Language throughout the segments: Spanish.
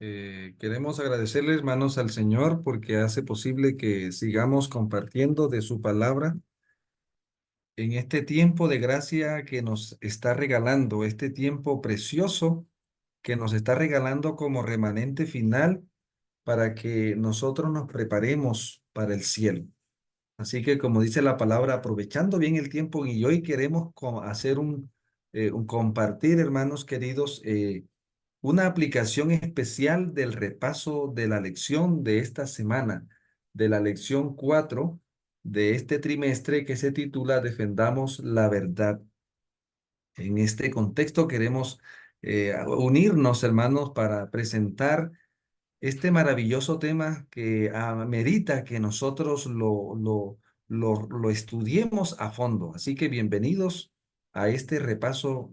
Queremos agradecerle, hermanos, al Señor porque hace posible que sigamos compartiendo de su palabra en este tiempo de gracia que nos está regalando, este tiempo precioso que nos está regalando como remanente final para que nosotros nos preparemos para el cielo. Así que, como dice la palabra, aprovechando bien el tiempo y hoy queremos hacer un compartir, hermanos queridos, una aplicación especial del repaso de la lección de esta semana, de la lección 4 de este trimestre que se titula Defendamos la verdad. En este contexto queremos unirnos, hermanos, para presentar este maravilloso tema que amerita que nosotros lo estudiemos a fondo. Así que bienvenidos a este repaso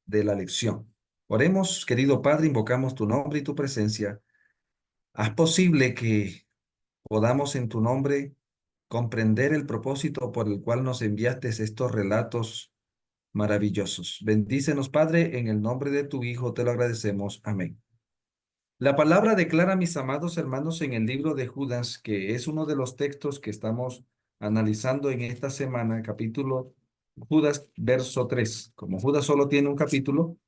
de la lección. Oremos, querido Padre, invocamos tu nombre y tu presencia. Haz posible que podamos en tu nombre comprender el propósito por el cual nos enviaste estos relatos maravillosos. Bendícenos, Padre, en el nombre de tu Hijo te lo agradecemos. Amén. La palabra declara, mis amados hermanos, en el libro de Judas, que es uno de los textos que estamos analizando en esta semana, capítulo Judas, verso 3. Como Judas solo tiene un capítulo,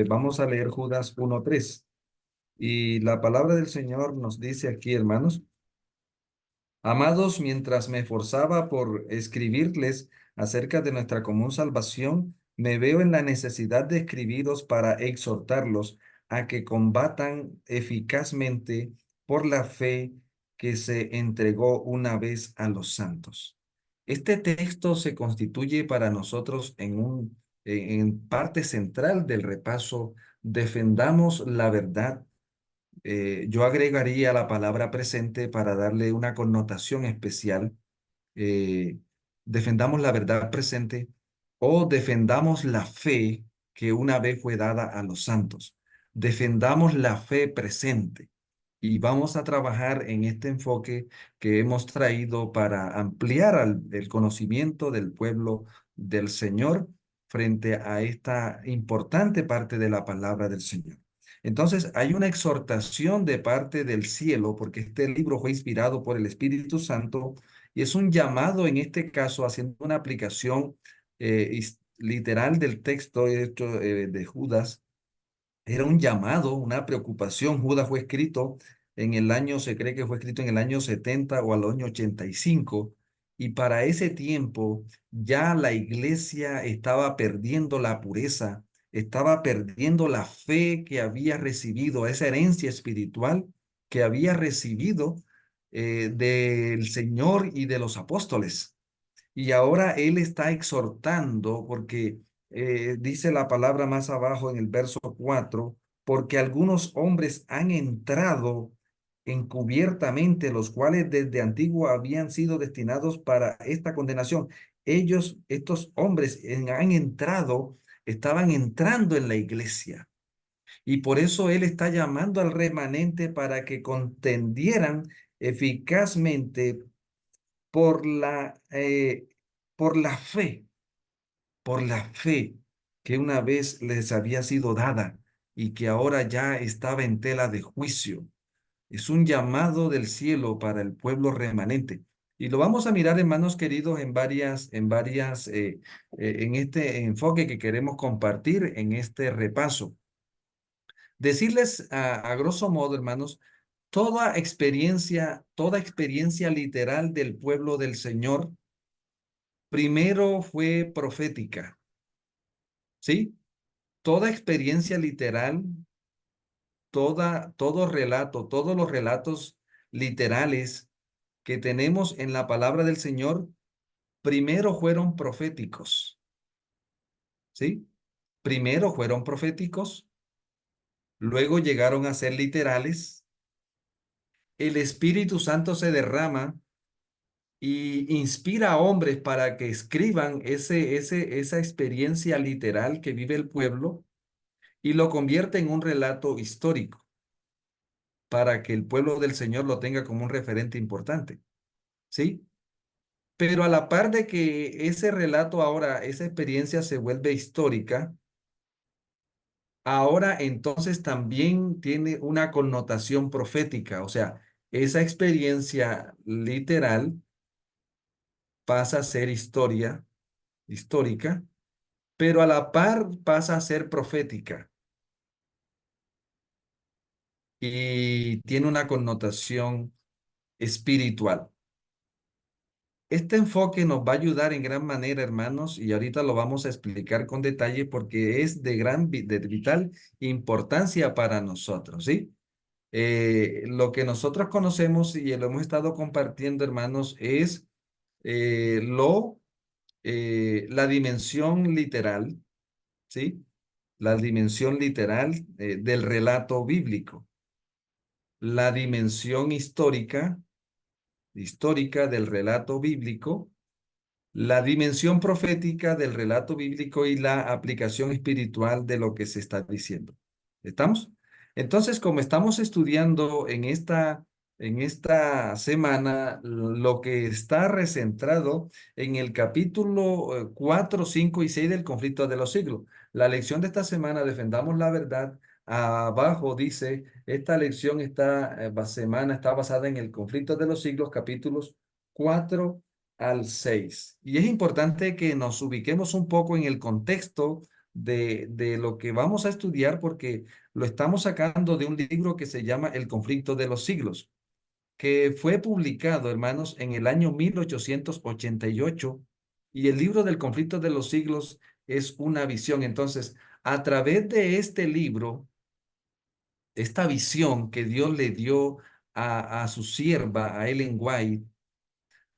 vamos a leer Judas 1:3. Y la palabra del Señor nos dice aquí, hermanos: Amados, mientras me esforzaba por escribirles acerca de nuestra común salvación, me veo en la necesidad de escribiros para exhortarlos a que combatan eficazmente por la fe que se entregó una vez a los santos. Este texto se constituye para nosotros en parte central del repaso. Defendamos la verdad. Yo agregaría la palabra presente para darle una connotación especial. eh, Defendamos la verdad presente o defendamos la fe que una vez fue dada a los santos. Defendamos la fe presente. Y vamos a trabajar en este enfoque que hemos traído para ampliar el conocimiento del pueblo del Señor frente a esta importante parte de la palabra del Señor. Entonces, hay una exhortación de parte del cielo, porque este libro fue inspirado por el Espíritu Santo y es un llamado, en este caso, haciendo una aplicación literal del texto hecho de Judas. Era un llamado, una preocupación. Judas fue escrito en el año, se cree que fue escrito en el año 70 o al año 85. Y para ese tiempo ya la iglesia estaba perdiendo la pureza, estaba perdiendo la fe que había recibido, esa herencia espiritual que había recibido del Señor y de los apóstoles. Y ahora él está exhortando porque dice la palabra más abajo en el verso 4, porque algunos hombres han entrado encubiertamente, los cuales desde antiguo habían sido destinados para esta condenación. Ellos, estos hombres, han entrado, estaban entrando en la iglesia. Y por eso él está llamando al remanente para que contendieran eficazmente por por la fe, por la fe que una vez les había sido dada y que ahora ya estaba en tela de juicio. Es un llamado del cielo para el pueblo remanente. Y lo vamos a mirar, hermanos queridos, en este enfoque que queremos compartir en este repaso. Decirles a grosso modo, hermanos, toda experiencia literal del pueblo del Señor primero fue profética, ¿sí? Toda experiencia literal, todo relato, todos los relatos literales que tenemos en la palabra del Señor, primero fueron proféticos, ¿sí? Primero fueron proféticos, luego llegaron a ser literales. El Espíritu Santo se derrama y inspira a hombres para que escriban esa experiencia literal que vive el pueblo y lo convierte en un relato histórico para que el pueblo del Señor lo tenga como un referente importante, ¿sí? Pero a la par de que ese relato ahora, esa experiencia se vuelve histórica, ahora entonces también tiene una connotación profética, o sea, esa experiencia literal pasa a ser historia, histórica, pero a la par pasa a ser profética y tiene una connotación espiritual. Este enfoque nos va a ayudar en gran manera, hermanos, y ahorita lo vamos a explicar con detalle porque es de de vital importancia para nosotros, ¿sí? Lo que nosotros conocemos y lo hemos estado compartiendo, hermanos, es la dimensión literal, ¿sí? La dimensión literal del relato bíblico, la dimensión histórica del relato bíblico, la dimensión profética del relato bíblico y la aplicación espiritual de lo que se está diciendo. ¿Estamos? Entonces, como estamos estudiando en esta semana, lo que está recentrado en el capítulo 4, 5 y 6 del conflicto de los siglos. La lección de esta semana, defendamos la verdad. Abajo dice, esta lección semana está basada en el conflicto de los siglos, capítulos 4 al 6. Y es importante que nos ubiquemos un poco en el contexto de lo que vamos a estudiar porque lo estamos sacando de un libro que se llama El conflicto de los siglos, que fue publicado, hermanos, en el año 1888. Y el libro del conflicto de los siglos es una visión. Entonces, a través de este libro, esta visión que Dios le dio a su sierva, a Ellen White,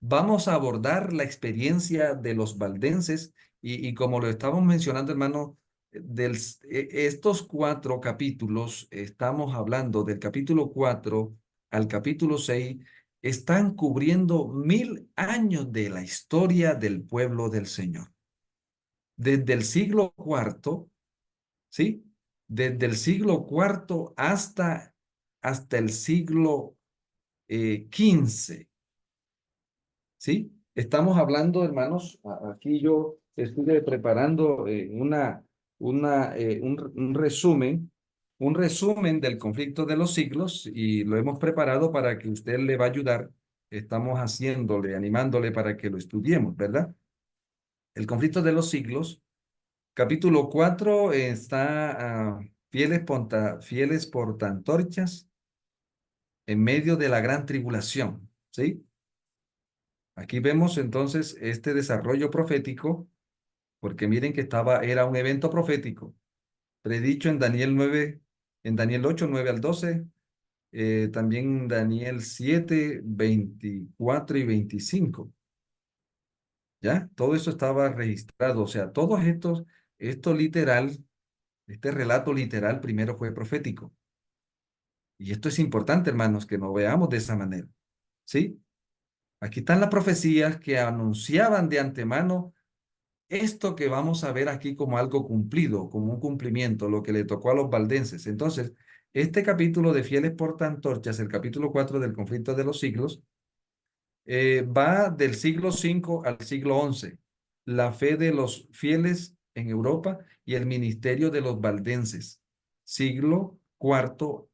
vamos a abordar la experiencia de los valdenses y como lo estábamos mencionando, hermano, estos 4 capítulos, estamos hablando del capítulo 4 al capítulo 6, están cubriendo 1000 años de la historia del pueblo del Señor. Desde el siglo cuarto, ¿sí? Desde el siglo cuarto hasta el siglo XV. ¿Sí? Estamos hablando, hermanos, aquí yo estuve preparando un resumen del conflicto de los siglos y lo hemos preparado para que usted le va a ayudar. Estamos haciéndole, animándole para que lo estudiemos, ¿verdad? El conflicto de los siglos, capítulo 4 está fieles portantorchas en medio de la gran tribulación, ¿sí? Aquí vemos entonces este desarrollo profético, porque miren que era un evento profético, predicho en Daniel 9, en Daniel 8, 9 al 12, también Daniel 7, 24 y 25. ¿Ya? Todo eso estaba registrado, o sea, esto literal, este relato literal primero fue profético. Y esto es importante, hermanos, que nos veamos de esa manera, ¿sí? Aquí están las profecías que anunciaban de antemano esto que vamos a ver aquí como algo cumplido, como un cumplimiento, lo que le tocó a los valdenses. Entonces, este capítulo de Fieles portantorchas, el capítulo 4 del conflicto de los siglos, va del siglo V al siglo XI. La fe de los fieles en Europa y el ministerio de los valdenses. Siglo V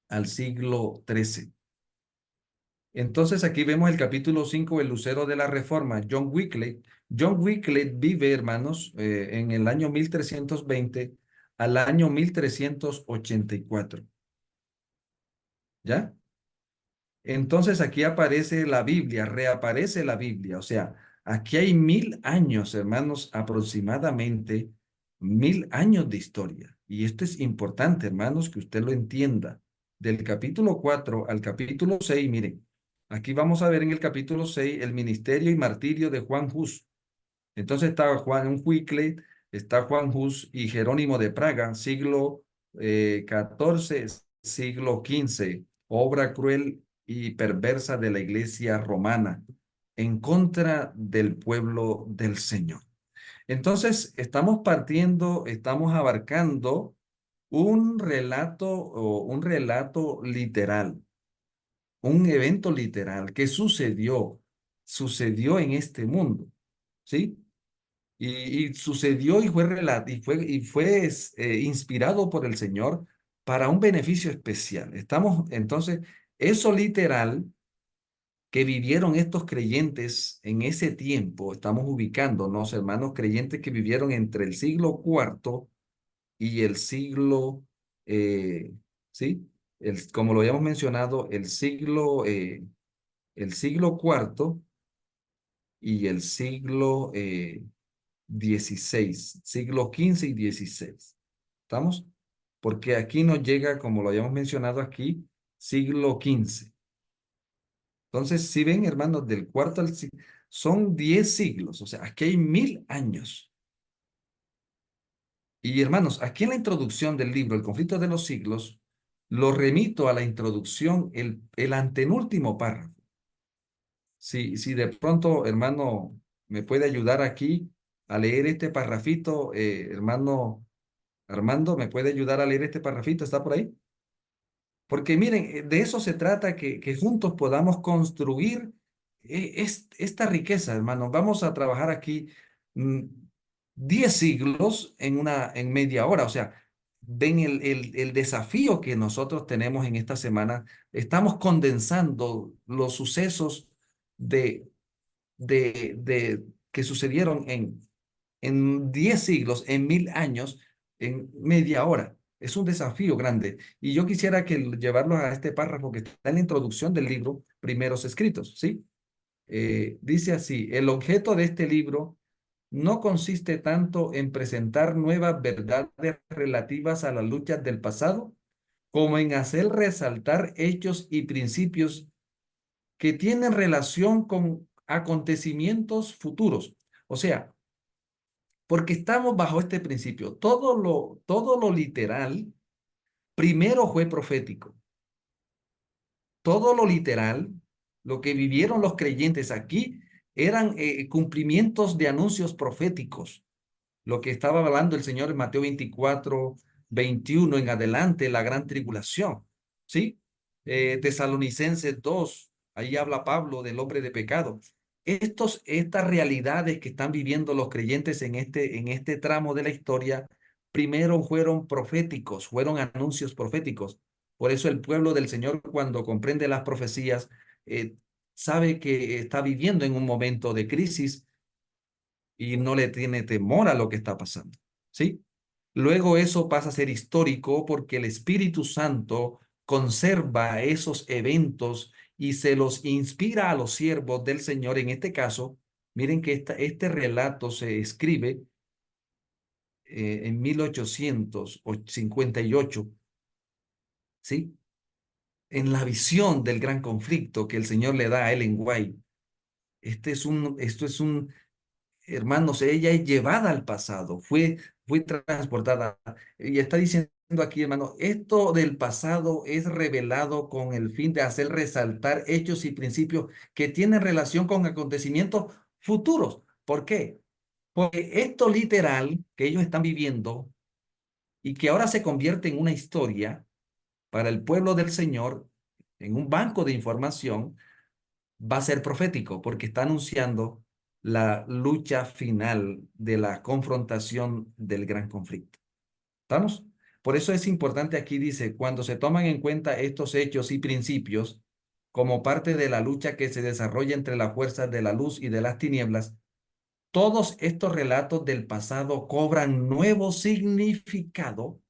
al siglo XIII. Entonces aquí vemos el capítulo 5, el lucero de la reforma, John Wycliffe. John Wycliffe vive, hermanos, en el año 1320 al año 1384. ¿Ya? Entonces aquí aparece la Biblia, reaparece la Biblia. O sea, aquí hay 1000 años, hermanos, aproximadamente 1000 años de historia. Y esto es importante, hermanos, que usted lo entienda. Del capítulo 4 al capítulo 6, miren, aquí vamos a ver en el capítulo 6 el ministerio y martirio de Juan Hus. Entonces está Juan Wycliffe, está Juan Hus y Jerónimo de Praga, siglo XIV, siglo XV, obra cruel y perversa de la iglesia romana en contra del pueblo del Señor. Entonces, estamos abarcando un relato literal, un evento literal que sucedió en este mundo, ¿sí? Y sucedió y fue inspirado por el Señor para un beneficio especial. Estamos, entonces, eso literal que vivieron estos creyentes en ese tiempo, estamos ubicándonos, hermanos creyentes que vivieron entre el siglo cuarto y el siglo, ¿sí? Como lo habíamos mencionado, el siglo cuarto y el siglo XVI, siglo XV y XVI. ¿Estamos? Porque aquí nos llega, como lo habíamos mencionado aquí, siglo XV. Entonces, si ven, hermanos, del cuarto al siglo, son 10 siglos, o sea, aquí hay 1000 años. Y hermanos, aquí en la introducción del libro, El conflicto de los siglos, lo remito a la introducción, el anteúltimo párrafo. Si de pronto, hermano, me puede ayudar aquí a leer este parrafito, hermano Armando, ¿me puede ayudar a leer este parrafito? ¿Está por ahí? Porque miren, de eso se trata, que juntos podamos construir esta riqueza, hermano. Vamos a trabajar aquí mm, 10 siglos en media hora. O sea, ven el desafío que nosotros tenemos en esta semana. Estamos condensando los sucesos de, que sucedieron en 10 siglos, en 1000 años, en media hora. Es un desafío grande. Y yo quisiera que llevarlos a este párrafo que está en la introducción del libro, Primeros Escritos, ¿sí? Dice así, el objeto de este libro no consiste tanto en presentar nuevas verdades relativas a las luchas del pasado, como en hacer resaltar hechos y principios que tienen relación con acontecimientos futuros. O sea, porque estamos bajo este principio. Todo lo literal primero fue profético. Todo lo literal, lo que vivieron los creyentes aquí, eran cumplimientos de anuncios proféticos. Lo que estaba hablando el Señor en Mateo 24, 21 en adelante, la gran tribulación. ¿Sí? Tesalonicenses 2, ahí habla Pablo del hombre de pecado. Estas realidades que están viviendo los creyentes en este tramo de la historia, primero fueron proféticos, fueron anuncios proféticos. Por eso el pueblo del Señor, cuando comprende las profecías, eh, sabe que está viviendo en un momento de crisis y no le tiene temor a lo que está pasando. ¿Sí? Luego eso pasa a ser histórico porque el Espíritu Santo conserva esos eventos y se los inspira a los siervos del Señor. En este caso, miren que este relato se escribe en 1858, ¿sí? En la visión del gran conflicto que el Señor le da a Ellen White. Esto es un, hermanos, ella es llevada al pasado, fue transportada. Y está diciendo aquí, hermano, esto del pasado es revelado con el fin de hacer resaltar hechos y principios que tienen relación con acontecimientos futuros. ¿Por qué? Porque esto literal que ellos están viviendo y que ahora se convierte en una historia para el pueblo del Señor, en un banco de información, va a ser profético porque está anunciando la lucha final de la confrontación del gran conflicto. ¿Estamos? Por eso es importante aquí, dice, cuando se toman en cuenta estos hechos y principios como parte de la lucha que se desarrolla entre las fuerzas de la luz y de las tinieblas, todos estos relatos del pasado cobran nuevo significado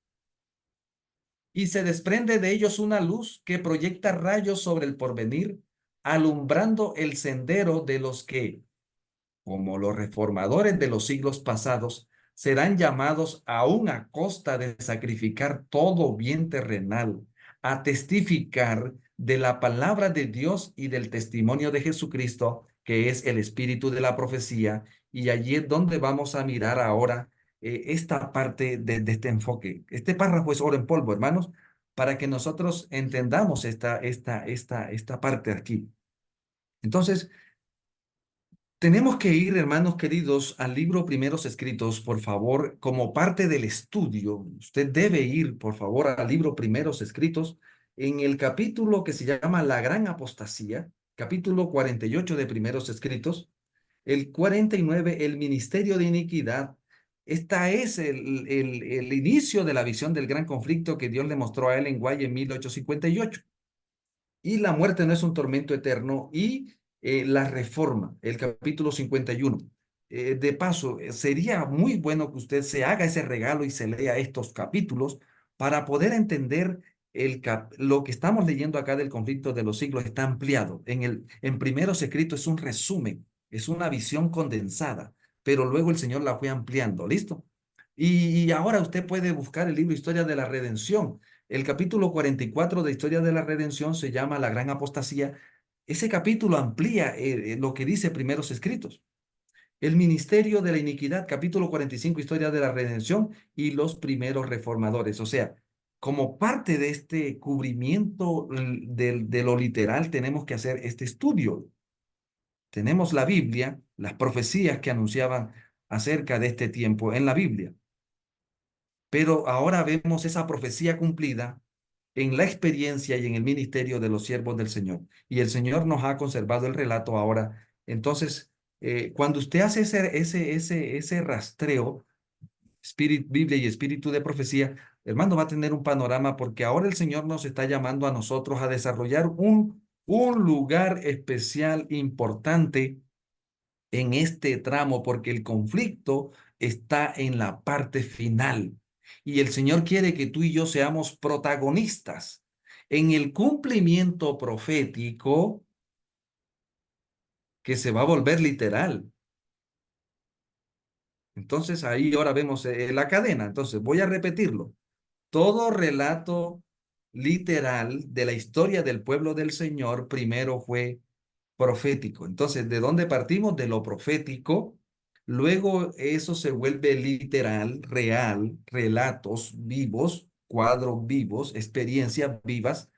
y se desprende de ellos una luz que proyecta rayos sobre el porvenir, alumbrando el sendero de los que, como los reformadores de los siglos pasados, serán llamados aún a costa de sacrificar todo bien terrenal, a testificar de la palabra de Dios y del testimonio de Jesucristo, que es el espíritu de la profecía. Y allí es donde vamos a mirar ahora esta parte de este enfoque. Este párrafo es oro en polvo, hermanos, para que nosotros entendamos esta parte aquí. Entonces, tenemos que ir, hermanos queridos, al libro Primeros Escritos, por favor, como parte del estudio. Usted debe ir, por favor, al libro Primeros Escritos, en el capítulo que se llama La Gran Apostasía, capítulo 48 de Primeros Escritos. El 49, el ministerio de iniquidad. Esta es el inicio de la visión del gran conflicto que Dios le mostró a Ellen White en 1858. Y la muerte no es un tormento eterno. Y la reforma, el capítulo 51. De paso, sería muy bueno que usted se haga ese regalo y se lea estos capítulos para poder entender lo que estamos leyendo acá del conflicto de los siglos. Está ampliado. En primeros escritos es un resumen, es una visión condensada, pero luego el Señor la fue ampliando. ¿Listo? Y ahora usted puede buscar el libro Historia de la Redención. El capítulo 44 de Historia de la Redención se llama La Gran Apostasía. Ese capítulo amplía lo que dice primeros escritos. El ministerio de la iniquidad, capítulo 45, Historia de la Redención y los primeros reformadores. O sea, como parte de este cubrimiento de lo literal, tenemos que hacer este estudio. Tenemos la Biblia, las profecías que anunciaban acerca de este tiempo en la Biblia. Pero ahora vemos esa profecía cumplida en la experiencia y en el ministerio de los siervos del Señor. Y el Señor nos ha conservado el relato ahora. Entonces, cuando usted hace ese rastreo, Biblia y espíritu de profecía, hermano, va a tener un panorama porque ahora el Señor nos está llamando a nosotros a desarrollar un lugar especial importante en este tramo, porque el conflicto está en la parte final. Y el Señor quiere que tú y yo seamos protagonistas en el cumplimiento profético que se va a volver literal. Entonces ahí ahora vemos la cadena. Entonces voy a repetirlo. Todo relato literal de la historia del pueblo del Señor primero fue profético. Entonces, ¿de dónde partimos? De lo profético. Luego eso se vuelve literal, real, relatos vivos, cuadros vivos, experiencias vivas,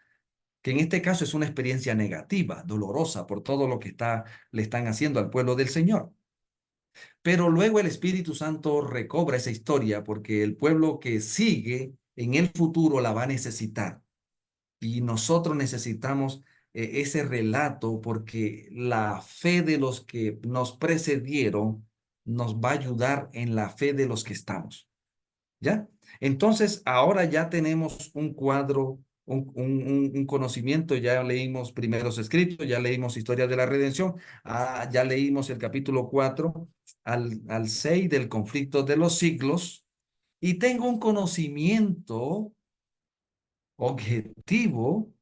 que en este caso es una experiencia negativa, dolorosa por todo lo que le están haciendo al pueblo del Señor. Pero luego el Espíritu Santo recobra esa historia porque el pueblo que sigue en el futuro la va a necesitar. Y nosotros necesitamos ese relato porque la fe de los que nos precedieron nos va a ayudar en la fe de los que estamos. ¿Ya? Entonces, ahora ya tenemos un cuadro, un conocimiento, ya leímos primeros escritos, ya leímos historia de la redención, ya leímos el capítulo 4 al 6 del conflicto de los siglos, y tengo un conocimiento objetivo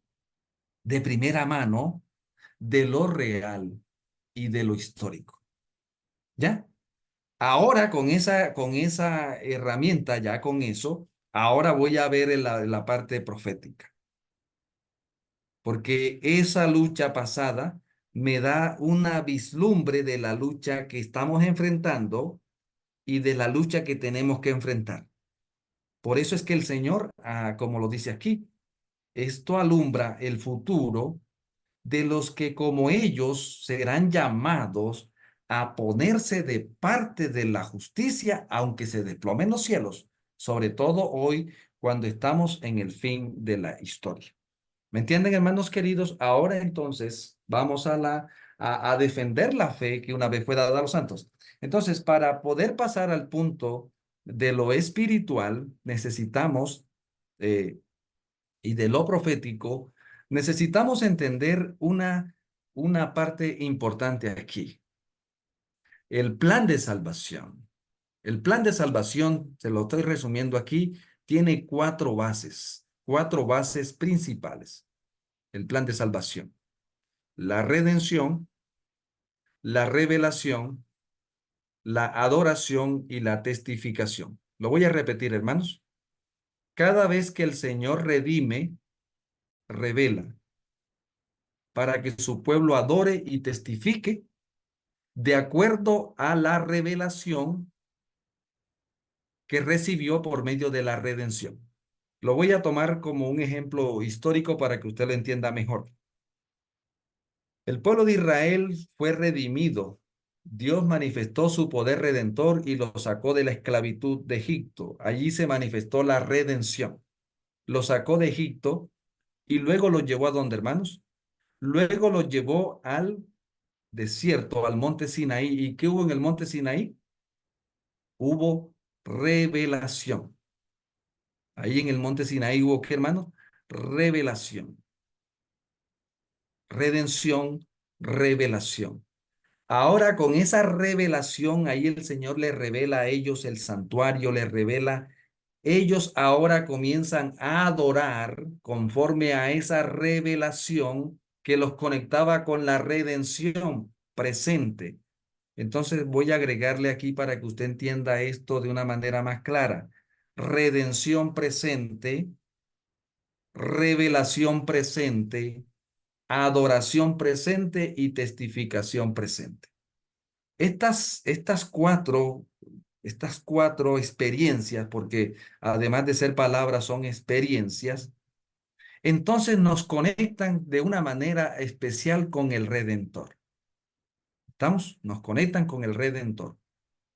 de primera mano de lo real y de lo histórico. ¿Ya? Ahora con esa herramienta, ya con eso, ahora voy a ver la parte profética, porque esa lucha pasada me da una vislumbre de la lucha que estamos enfrentando y de la lucha que tenemos que enfrentar. Por eso es que el Señor, como lo dice aquí, esto alumbra el futuro de los que como ellos serán llamados a ponerse de parte de la justicia, aunque se desplomen los cielos, sobre todo hoy cuando estamos en el fin de la historia. ¿Me entienden, hermanos queridos? Ahora entonces vamos a defender la fe que una vez fue dada a los santos. Entonces, para poder pasar al punto de lo espiritual, necesitamos eh, y de lo profético, necesitamos entender una parte importante aquí, el plan de salvación. El plan de salvación, se lo estoy resumiendo aquí, tiene cuatro bases principales. El plan de salvación: la redención, la revelación, la adoración y la testificación. Lo voy a repetir, hermanos. Cada vez que el Señor redime, revela, para que su pueblo adore y testifique de acuerdo a la revelación que recibió por medio de la redención. Lo voy a tomar como un ejemplo histórico para que usted lo entienda mejor. El pueblo de Israel fue redimido. Dios manifestó su poder redentor y lo sacó de la esclavitud de Egipto. Allí se manifestó la redención. Lo sacó de Egipto y luego lo llevó a ¿dónde, hermanos? Luego lo llevó al desierto al monte Sinaí. ¿Y qué hubo en el monte Sinaí? Hubo revelación. Ahí en el monte Sinaí hubo, ¿qué, hermanos? Revelación, redención, revelación. Ahora con esa revelación, ahí el Señor les revela a ellos el santuario, les revela, ellos ahora comienzan a adorar conforme a esa revelación que los conectaba con la redención presente. Entonces voy a agregarle aquí para que usted entienda esto de una manera más clara. Redención presente, revelación presente, adoración presente y testificación presente. Estas cuatro experiencias, porque además de ser palabras, son experiencias, entonces nos conectan de una manera especial con el Redentor. ¿Estamos? Nos conectan con el Redentor.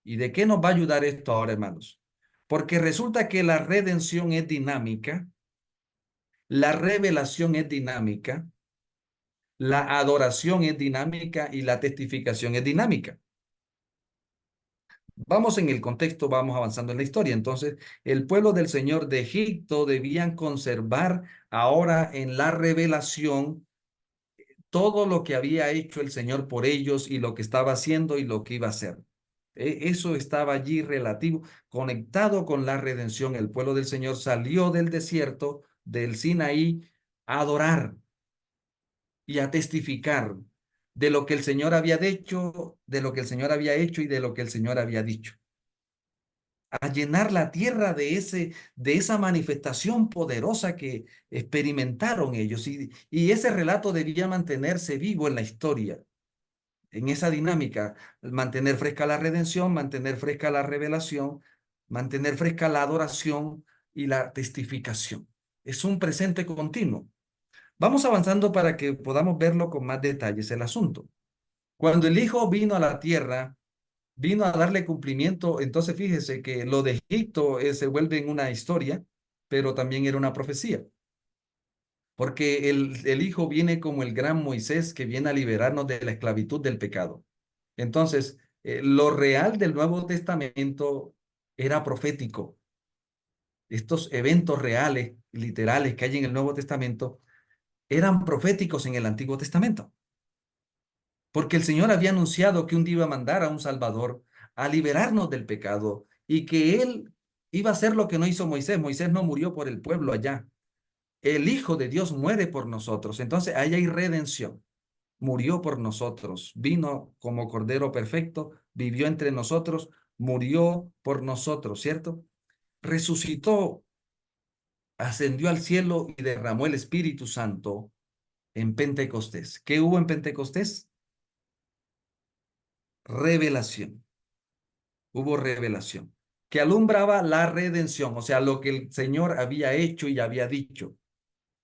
¿Y de qué nos va a ayudar esto ahora, hermanos? Porque resulta que la redención es dinámica, la revelación es dinámica, la adoración es dinámica y la testificación es dinámica. Vamos en el contexto, vamos avanzando en la historia. Entonces, el pueblo del Señor de Egipto debían conservar ahora en la revelación todo lo que había hecho el Señor por ellos y lo que estaba haciendo y lo que iba a hacer. Eso estaba allí relativo, conectado con la redención. El pueblo del Señor salió del desierto, del Sinaí, a adorar y a testificar de lo que el Señor había hecho, de lo que el Señor había hecho y de lo que el Señor había dicho. A llenar la tierra de esa manifestación poderosa que experimentaron ellos. Y ese relato debía mantenerse vivo en la historia, en esa dinámica, mantener fresca la redención, mantener fresca la revelación, mantener fresca la adoración y la testificación. Es un presente continuo. Vamos avanzando para que podamos verlo con más detalles el asunto. Cuando el Hijo vino a la tierra, vino a darle cumplimiento. Entonces fíjese que lo de Egipto se vuelve en una historia, pero también era una profecía, porque el Hijo viene como el gran Moisés que viene a liberarnos de la esclavitud del pecado. Entonces, lo real del Nuevo Testamento era profético. Estos eventos reales, literales que hay en el Nuevo Testamento, eran proféticos en el Antiguo Testamento. Porque el Señor había anunciado que un día iba a mandar a un Salvador a liberarnos del pecado y que Él iba a hacer lo que no hizo Moisés. Moisés no murió por el pueblo allá. El Hijo de Dios muere por nosotros. Entonces, ahí hay redención. Murió por nosotros. Vino como Cordero perfecto, vivió entre nosotros, murió por nosotros, ¿cierto? Resucitó, ascendió al cielo y derramó el Espíritu Santo en Pentecostés. ¿Qué hubo en Pentecostés? Revelación. Hubo revelación que alumbraba la redención, o sea, lo que el Señor había hecho y había dicho.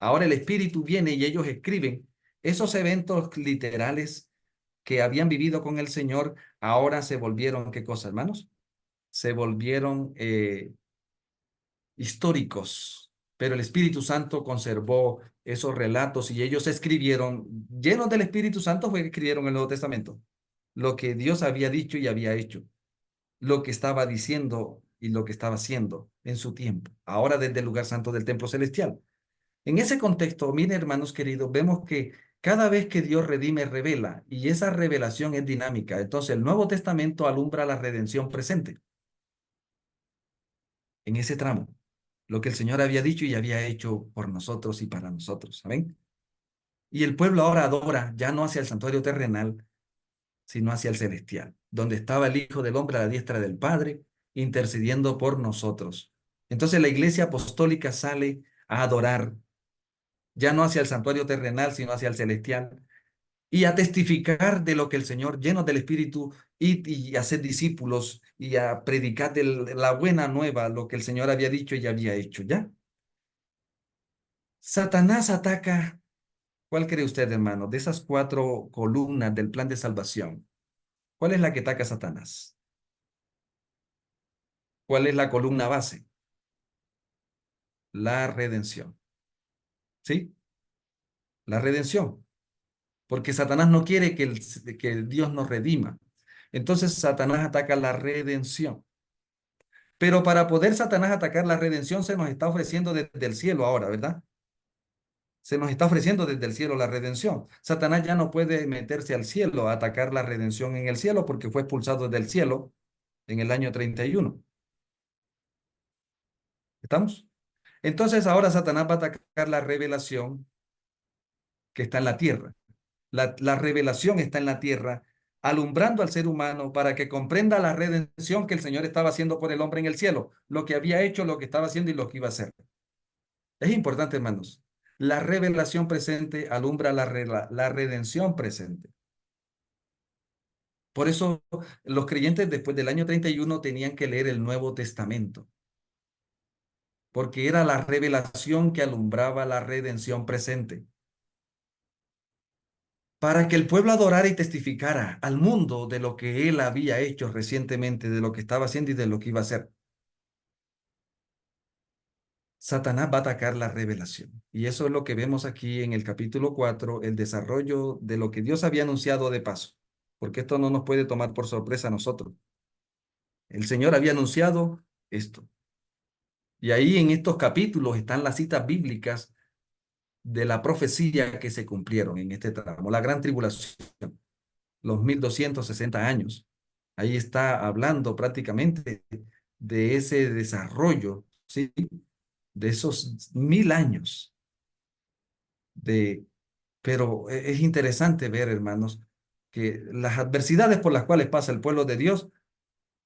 Ahora el Espíritu viene y ellos escriben esos eventos literales que habían vivido con el Señor, ahora se volvieron, ¿qué cosa, hermanos? Se volvieron históricos, pero el Espíritu Santo conservó esos relatos y ellos escribieron, llenos del Espíritu Santo fue que escribieron el Nuevo Testamento, lo que Dios había dicho y había hecho, lo que estaba diciendo y lo que estaba haciendo en su tiempo, ahora desde el lugar santo del templo celestial. En ese contexto, miren, hermanos queridos, vemos que cada vez que Dios redime, revela, y esa revelación es dinámica. Entonces, el Nuevo Testamento alumbra la redención presente en ese tramo, lo que el Señor había dicho y había hecho por nosotros y para nosotros. ¿Amén? Y el pueblo ahora adora, ya no hacia el santuario terrenal, sino hacia el celestial, donde estaba el Hijo del Hombre a la diestra del Padre, intercediendo por nosotros. Entonces la iglesia apostólica sale a adorar, ya no hacia el santuario terrenal, sino hacia el celestial, y a testificar de lo que el Señor, llenos del Espíritu, y a ser discípulos y a predicar de la buena nueva, lo que el Señor había dicho y había hecho, ¿ya? Satanás ataca, ¿cuál cree usted, hermano? De esas cuatro columnas del plan de salvación, ¿cuál es la que ataca a Satanás? ¿Cuál es la columna base? La redención, ¿sí? La redención. porque Satanás no quiere que Dios nos redima. Entonces Satanás ataca la redención. Pero para poder Satanás atacar la redención se nos está ofreciendo desde el cielo ahora, ¿verdad? Se nos está ofreciendo desde el cielo la redención. Satanás ya no puede meterse al cielo a atacar la redención en el cielo porque fue expulsado del cielo en el año 31. ¿Estamos? Entonces ahora Satanás va a atacar la revelación que está en la tierra. La revelación está en la tierra, alumbrando al ser humano para que comprenda la redención que el Señor estaba haciendo por el hombre en el cielo, lo que había hecho, lo que estaba haciendo y lo que iba a hacer. Es importante, hermanos. La revelación presente alumbra la redención presente. Por eso los creyentes después del año 31 tenían que leer el Nuevo Testamento, porque era la revelación que alumbraba la redención presente, para que el pueblo adorara y testificara al mundo de lo que él había hecho recientemente, de lo que estaba haciendo y de lo que iba a hacer. Satanás va a atacar la revelación. Y eso es lo que vemos aquí en el capítulo 4, el desarrollo de lo que Dios había anunciado de paso, porque esto no nos puede tomar por sorpresa a nosotros. El Señor había anunciado esto. Y ahí en estos capítulos están las citas bíblicas de la profecía que se cumplieron en este tramo, la gran tribulación, los 1260 años. Ahí está hablando prácticamente de ese desarrollo, ¿sí? De esos 1000 años de... Pero es interesante ver, hermanos, que las adversidades por las cuales pasa el pueblo de Dios,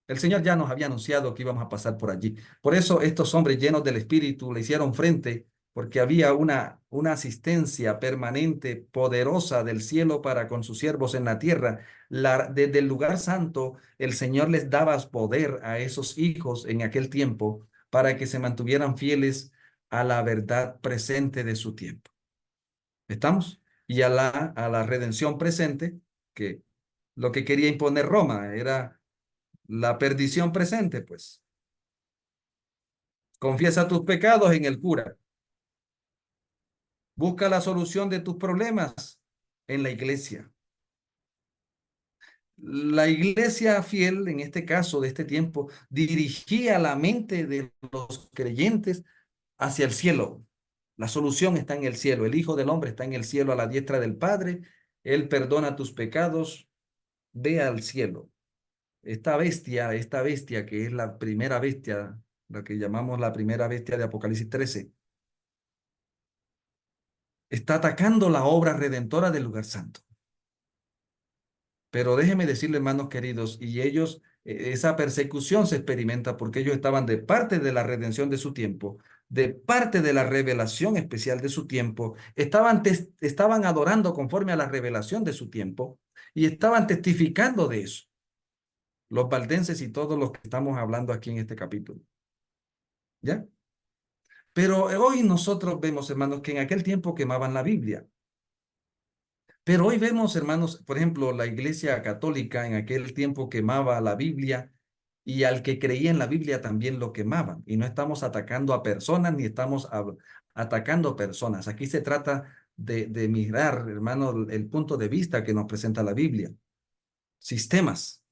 el Señor ya nos había anunciado que íbamos a pasar por allí. Por eso estos hombres llenos del Espíritu le hicieron frente, porque había una asistencia permanente, poderosa del cielo para con sus siervos en la tierra. Desde el lugar santo, el Señor les daba poder a esos hijos en aquel tiempo para que se mantuvieran fieles a la verdad presente de su tiempo. ¿Estamos? Y a la redención presente, que lo que quería imponer Roma era la perdición presente, pues. Confiesa tus pecados en el cura. Busca la solución de tus problemas en la iglesia. La iglesia fiel, en este caso de este tiempo, dirigía la mente de los creyentes hacia el cielo. La solución está en el cielo. El Hijo del Hombre está en el cielo a la diestra del Padre. Él perdona tus pecados. Ve al cielo. Esta bestia que es la primera bestia, la que llamamos la primera bestia de Apocalipsis 13, está atacando la obra redentora del lugar santo. Pero déjeme decirle, hermanos queridos, y ellos, esa persecución se experimenta porque ellos estaban de parte de la redención de su tiempo, de parte de la revelación especial de su tiempo, estaban adorando conforme a la revelación de su tiempo y estaban testificando de eso, los valdenses y todos los que estamos hablando aquí en este capítulo. ¿Ya? Pero hoy nosotros vemos, hermanos, que en aquel tiempo quemaban la Biblia. Pero hoy vemos, hermanos, por ejemplo, la Iglesia Católica en aquel tiempo quemaba la Biblia y al que creía en la Biblia también lo quemaban. Y no estamos atacando a personas ni estamos atacando personas. Aquí se trata de mirar, hermanos, el punto de vista que nos presenta la Biblia. Sistemas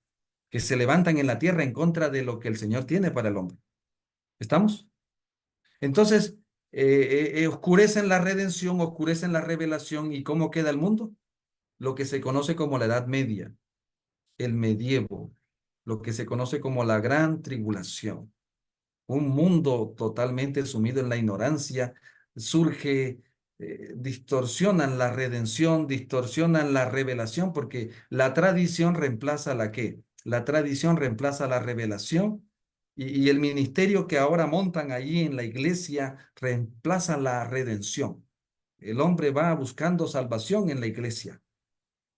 que se levantan en la tierra en contra de lo que el Señor tiene para el hombre. ¿Estamos? Entonces, oscurecen la redención, oscurecen la revelación. ¿Y cómo queda el mundo? Lo que se conoce como la Edad Media, el medievo, lo que se conoce como la Gran Tribulación. Un mundo totalmente sumido en la ignorancia, surge, distorsionan la redención, distorsionan la revelación, porque la tradición reemplaza la qué? La tradición reemplaza la revelación y el ministerio que ahora montan allí en la iglesia reemplaza la redención. El hombre va buscando salvación en la iglesia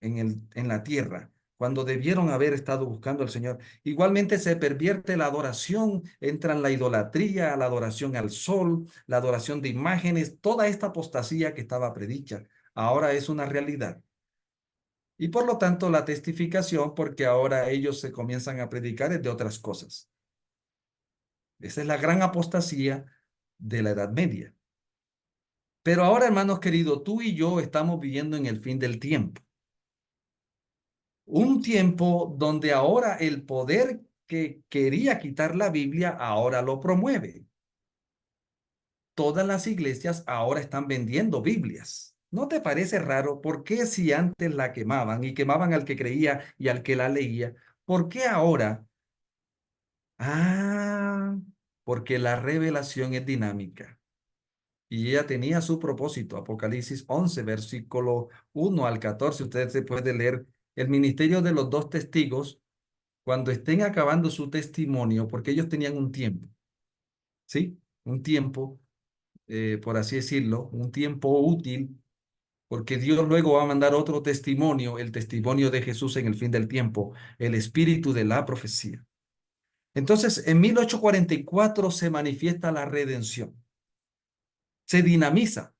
en la tierra, cuando debieron haber estado buscando al Señor. Igualmente se pervierte la adoración, entra en la idolatría, la adoración al sol, la adoración de imágenes, toda esta apostasía que estaba predicha, ahora es una realidad. Y por lo tanto la testificación, porque ahora ellos se comienzan a predicar de otras cosas. Esa es la gran apostasía de la Edad Media. Pero ahora, hermanos queridos, tú y yo estamos viviendo en el fin del tiempo. Un tiempo donde ahora el poder que quería quitar la Biblia ahora lo promueve. Todas las iglesias ahora están vendiendo Biblias. ¿No te parece raro? ¿Por qué si antes la quemaban y quemaban al que creía y al que la leía? ¿Por qué ahora? Ah, porque la revelación es dinámica. Y ella tenía su propósito. Apocalipsis 11, versículo 1 al 14. Usted se puede leer el ministerio de los dos testigos cuando estén acabando su testimonio, porque ellos tenían un tiempo, ¿sí? Un tiempo, por así decirlo, un tiempo útil, porque Dios luego va a mandar otro testimonio, el testimonio de Jesús en el fin del tiempo, el espíritu de la profecía. Entonces, en 1844 se manifiesta la redención, se dinamiza.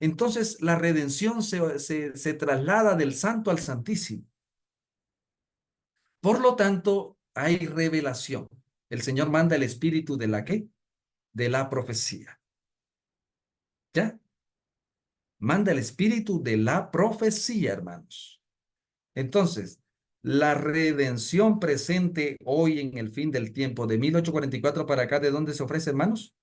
Entonces, la redención se traslada del santo al santísimo. Por lo tanto, hay revelación. El Señor manda el espíritu de la ¿qué? De la profecía. ¿Ya? Manda el espíritu de la profecía, hermanos. Entonces, la redención presente hoy en el fin del tiempo, de 1844 para acá, ¿de dónde se ofrece, hermanos?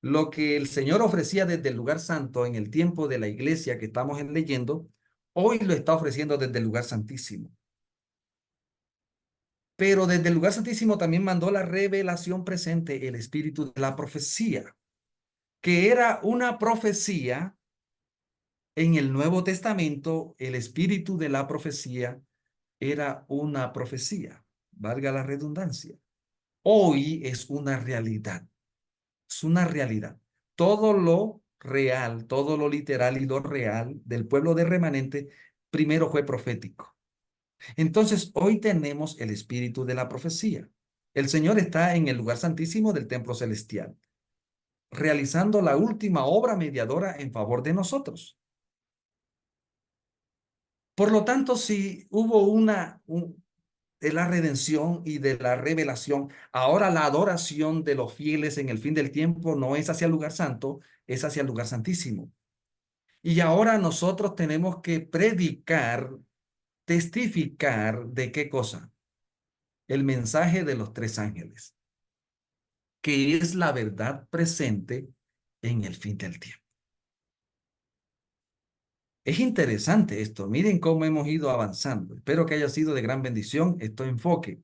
Lo que el Señor ofrecía desde el lugar santo en el tiempo de la iglesia que estamos leyendo, hoy lo está ofreciendo desde el lugar santísimo. Pero desde el lugar santísimo también mandó la revelación presente, el espíritu de la profecía, que era una profecía. En el Nuevo Testamento, el espíritu de la profecía era una profecía, valga la redundancia. Hoy es una realidad, es una realidad. Todo lo real, todo lo literal y lo real del pueblo de remanente primero fue profético. Entonces, hoy tenemos el espíritu de la profecía. El Señor está en el lugar santísimo del templo celestial, realizando la última obra mediadora en favor de nosotros. Por lo tanto, si hubo de la redención y de la revelación, ahora la adoración de los fieles en el fin del tiempo no es hacia el lugar santo, es hacia el lugar santísimo. Y ahora nosotros tenemos que predicar, testificar de qué cosa? El mensaje de los tres ángeles, que es la verdad presente en el fin del tiempo. Es interesante esto. Miren cómo hemos ido avanzando. Espero que haya sido de gran bendición este enfoque.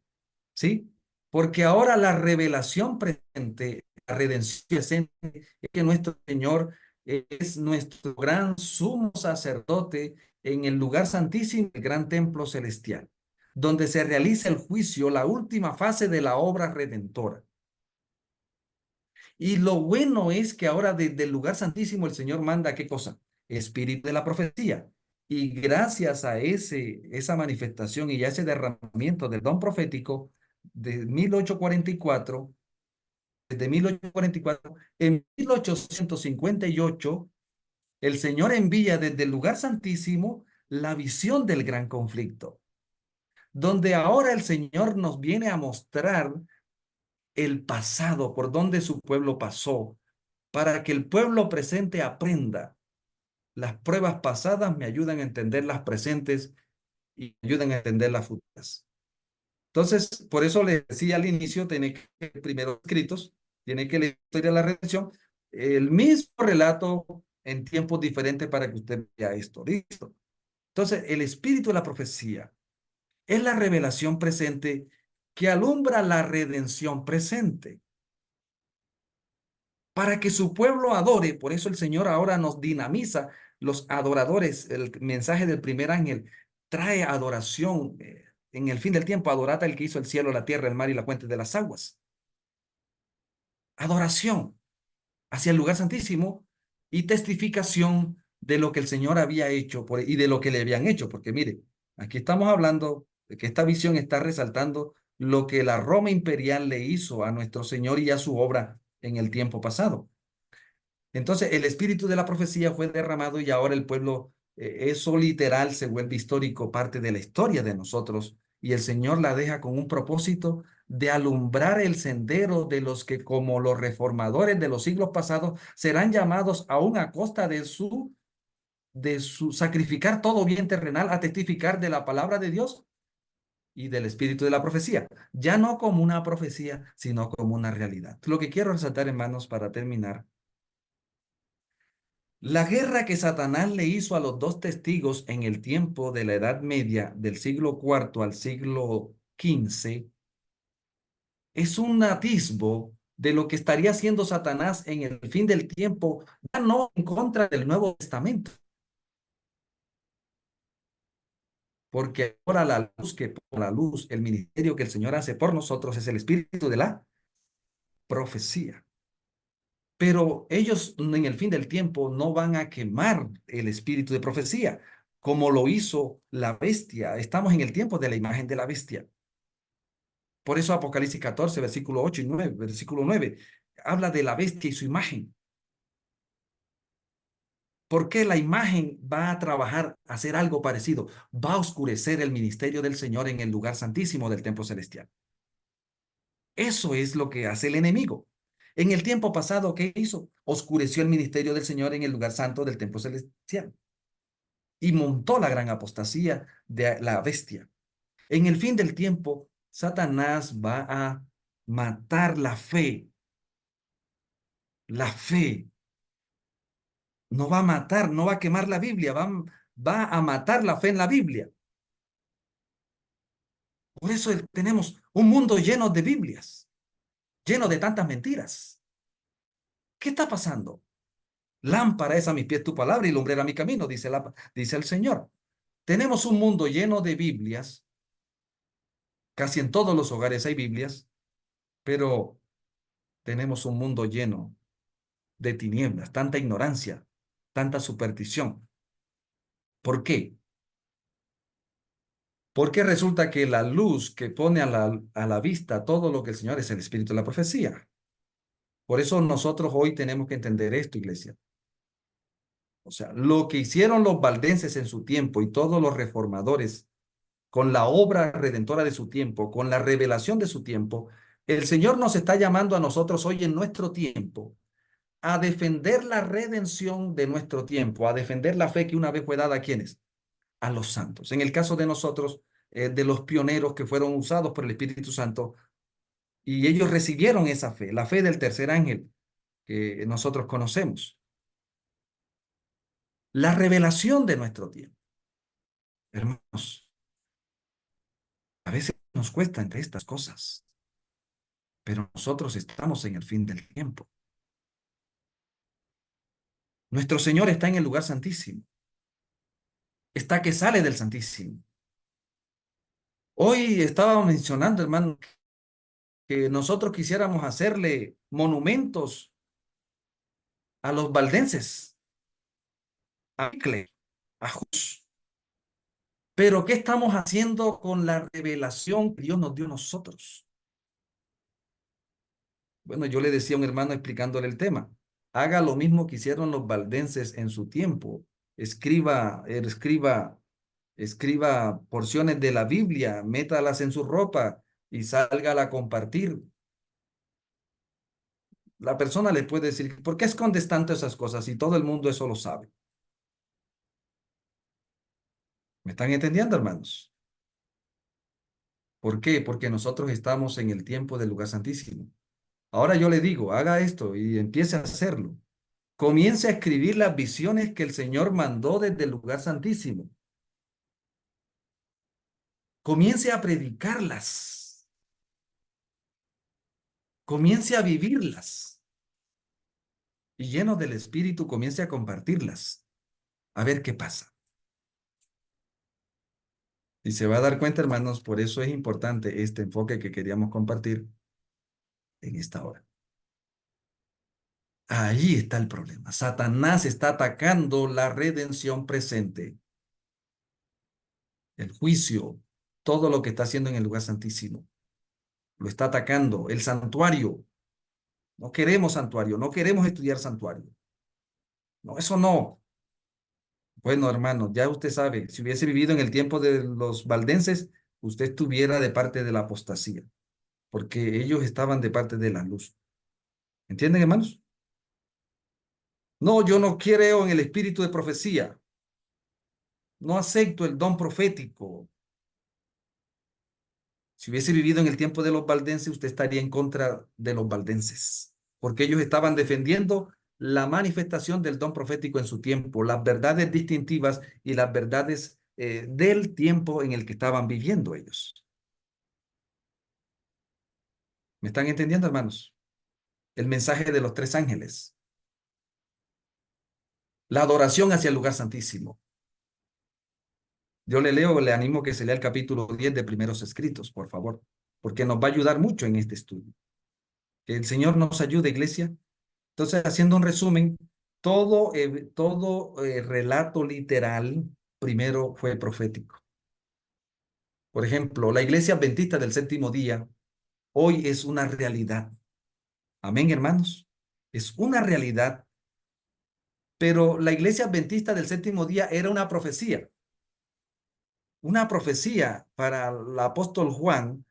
¿Sí? Porque ahora la revelación presente, la redención presente, es que nuestro Señor es nuestro gran sumo sacerdote en el lugar santísimo, el gran templo celestial, donde se realiza el juicio, la última fase de la obra redentora. Y lo bueno es que ahora desde el lugar santísimo el Señor manda, ¿qué cosa? Espíritu de la profecía. Y gracias a esa manifestación y a ese derramamiento del don profético de 1844, desde 1844, en 1858, el Señor envía desde el lugar santísimo la visión del gran conflicto, donde ahora el Señor nos viene a mostrar el pasado, por donde su pueblo pasó, para que el pueblo presente aprenda. Las pruebas pasadas me ayudan a entender las presentes y me ayudan a entender las futuras. Entonces, por eso le decía al inicio, tiene que primero escritos, tiene que leer la historia de la redención, el mismo relato en tiempos diferentes para que usted vea esto. ¿Listo? Entonces, el espíritu de la profecía es la revelación presente que alumbra la redención presente para que su pueblo adore. Por eso el Señor ahora nos dinamiza los adoradores. El mensaje del primer ángel trae adoración. En el fin del tiempo, adorad al que hizo el cielo, la tierra, el mar y la fuente de las aguas. Adoración hacia el lugar santísimo y testificación de lo que el Señor había hecho y de lo que le habían hecho. Porque mire, aquí estamos hablando de que esta visión está resaltando lo que la Roma imperial le hizo a nuestro Señor y a su obra en el tiempo pasado. Entonces, el espíritu de la profecía fue derramado y ahora el pueblo, eso literal se vuelve histórico, parte de la historia de nosotros, y el Señor la deja con un propósito de alumbrar el sendero de los que, como los reformadores de los siglos pasados, serán llamados aún a costa de su sacrificar todo bien terrenal a testificar de la palabra de Dios y del espíritu de la profecía, ya no como una profecía, sino como una realidad. Lo que quiero resaltar, hermanos, para terminar, la guerra que Satanás le hizo a los dos testigos en el tiempo de la Edad Media, del siglo cuarto al siglo XV, es un atisbo de lo que estaría haciendo Satanás en el fin del tiempo, ya no en contra del Nuevo Testamento, porque ahora la luz que por la luz, el ministerio que el Señor hace por nosotros es el espíritu de la profecía. Pero ellos en el fin del tiempo no van a quemar el espíritu de profecía, como lo hizo la bestia. Estamos en el tiempo de la imagen de la bestia. Por eso Apocalipsis 14, versículo 8 y 9, versículo 9, habla de la bestia y su imagen. ¿Por qué la imagen va a trabajar, a hacer algo parecido? Va a oscurecer el ministerio del Señor en el lugar santísimo del templo celestial. Eso es lo que hace el enemigo. En el tiempo pasado, ¿qué hizo? Oscureció el ministerio del Señor en el lugar santo del templo celestial y montó la gran apostasía de la bestia. En el fin del tiempo, Satanás va a matar la fe. La fe no va a matar, no va a quemar la Biblia, va a matar la fe en la Biblia. Por eso tenemos un mundo lleno de Biblias, lleno de tantas mentiras. ¿Qué está pasando? Lámpara es a mis pies tu palabra y lumbrera mi camino, dice el Señor. Tenemos un mundo lleno de Biblias, casi en todos los hogares hay Biblias, pero tenemos un mundo lleno de tinieblas, tanta ignorancia, tanta superstición. ¿Por qué? Porque resulta que la luz que pone a la vista todo lo que el Señor es el espíritu de la profecía. Por eso nosotros hoy tenemos que entender esto, iglesia. O sea, lo que hicieron los valdenses en su tiempo y todos los reformadores con la obra redentora de su tiempo, con la revelación de su tiempo, el Señor nos está llamando a nosotros hoy en nuestro tiempo a defender la redención de nuestro tiempo, a defender la fe que una vez fue dada a quienes, a los santos. En el caso de nosotros, de los pioneros que fueron usados por el Espíritu Santo, y ellos recibieron esa fe, la fe del tercer ángel que nosotros conocemos. La revelación de nuestro tiempo. Hermanos, a veces nos cuesta entre estas cosas, pero nosotros estamos en el fin del tiempo. Nuestro Señor está en el lugar santísimo. Está que sale del santísimo. Hoy estaba mencionando, hermano, que nosotros quisiéramos hacerle monumentos a los valdenses, a Bicle, a Hus. Pero ¿qué estamos haciendo con la revelación que Dios nos dio a nosotros? Bueno, yo le decía a un hermano explicándole el tema, haga lo mismo que hicieron los valdenses en su tiempo. Escriba porciones de la Biblia, métalas en su ropa y sálgala a compartir. La persona le puede decir, ¿por qué escondes tanto esas cosas? Y todo el mundo eso lo sabe. ¿Me están entendiendo, hermanos? ¿Por qué? Porque nosotros estamos en el tiempo del lugar santísimo. Ahora yo le digo, haga esto y empiece a hacerlo. Comience a escribir las visiones que el Señor mandó desde el lugar santísimo. Comience a predicarlas. Comience a vivirlas. Y lleno del Espíritu, comience a compartirlas. A ver qué pasa. Y se va a dar cuenta, hermanos, por eso es importante este enfoque que queríamos compartir en esta hora. Ahí está el problema. Satanás está atacando la redención presente, el juicio, todo lo que está haciendo en el lugar santísimo. Lo está atacando. El santuario. No queremos santuario, no queremos estudiar santuario. No, eso no. Bueno, hermano, ya usted sabe, si hubiese vivido en el tiempo de los valdenses, usted estuviera de parte de la apostasía. porque ellos estaban de parte de la luz. ¿Entienden, hermanos? No, yo no creo en el espíritu de profecía. No acepto el don profético. Si hubiese vivido en el tiempo de los valdenses, usted estaría en contra de los valdenses, porque ellos estaban defendiendo la manifestación del don profético en su tiempo, las verdades distintivas y las verdades del tiempo en el que estaban viviendo ellos. ¿Me están entendiendo, hermanos? El mensaje de los tres ángeles, la adoración hacia el lugar santísimo. Yo le leo, le animo que se lea el capítulo 10 de Primeros Escritos, por favor, porque nos va a ayudar mucho en este estudio. Que el Señor nos ayude, iglesia. Entonces, haciendo un resumen, todo relato literal primero fue profético. Por ejemplo, la iglesia adventista del séptimo día hoy es una realidad. Amén, hermanos. Es una realidad, pero la iglesia adventista del séptimo día era una profecía para el apóstol Juan.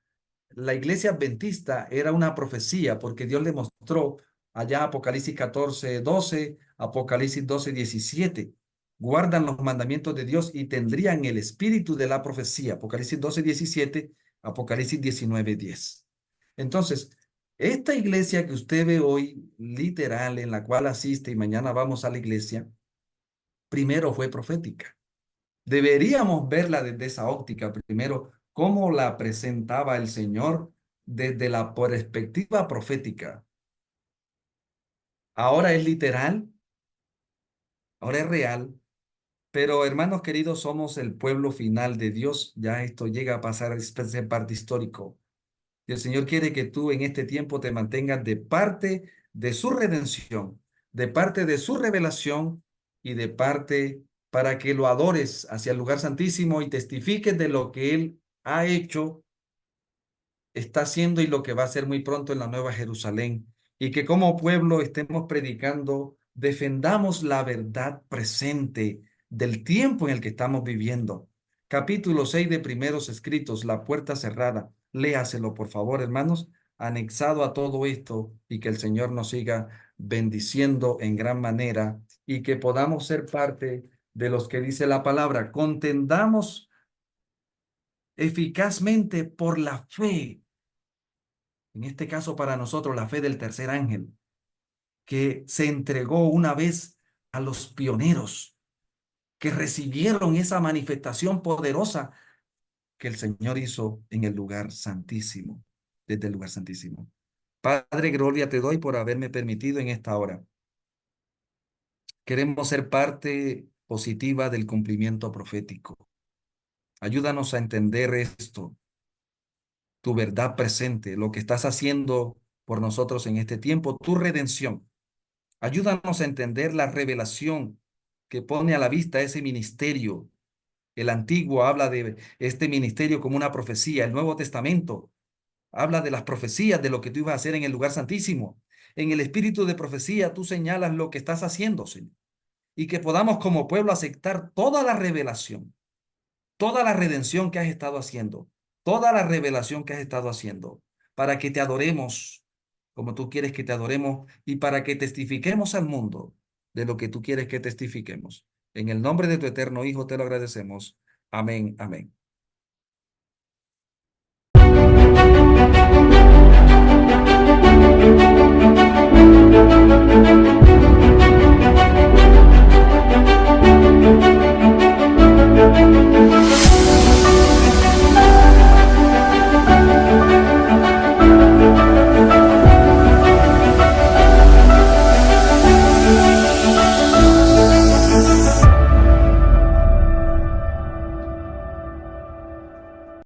La iglesia adventista era una profecía porque Dios le mostró allá Apocalipsis 14:12, Apocalipsis 12:17. Guardan los mandamientos de Dios y tendrían el espíritu de la profecía. Apocalipsis 12:17, Apocalipsis 19:10. Entonces, esta iglesia que usted ve hoy, literal, en la cual asiste y mañana vamos a la iglesia, primero fue profética. Deberíamos verla desde esa óptica primero, cómo la presentaba el Señor desde la perspectiva profética. Ahora es literal, ahora es real, pero hermanos queridos, somos el pueblo final de Dios. Ya esto llega a pasar a ser parte histórico. Y el Señor quiere que tú en este tiempo te mantengas de parte de su redención, de parte de su revelación y de parte para que lo adores hacia el lugar santísimo y testifiques de lo que Él ha hecho, está haciendo y lo que va a hacer muy pronto en la Nueva Jerusalén. Y que como pueblo estemos predicando, defendamos la verdad presente del tiempo en el que estamos viviendo. Capítulo 6 de Primeros Escritos, la puerta cerrada. Léaselo, por favor, hermanos, anexado a todo esto y que el Señor nos siga bendiciendo en gran manera y que podamos ser parte de los que dice la palabra. Contendamos eficazmente por la fe, en este caso para nosotros la fe del tercer ángel, que se entregó una vez a los pioneros que recibieron esa manifestación poderosa que el Señor hizo en el lugar santísimo, desde el lugar santísimo. Padre, gloria te doy por haberme permitido en esta hora. Queremos ser parte positiva del cumplimiento profético. Ayúdanos a entender esto, tu verdad presente, lo que estás haciendo por nosotros en este tiempo, tu redención. Ayúdanos a entender la revelación que pone a la vista ese ministerio. El antiguo habla de este ministerio como una profecía. El Nuevo Testamento habla de las profecías de lo que tú ibas a hacer en el lugar santísimo. En el espíritu de profecía tú señalas lo que estás haciendo, Señor. Y que podamos como pueblo aceptar toda la revelación, toda la redención que has estado haciendo, toda la revelación que has estado haciendo, para que te adoremos como tú quieres que te adoremos y para que testifiquemos al mundo de lo que tú quieres que testifiquemos. En el nombre de tu eterno Hijo te lo agradecemos. Amén, amén.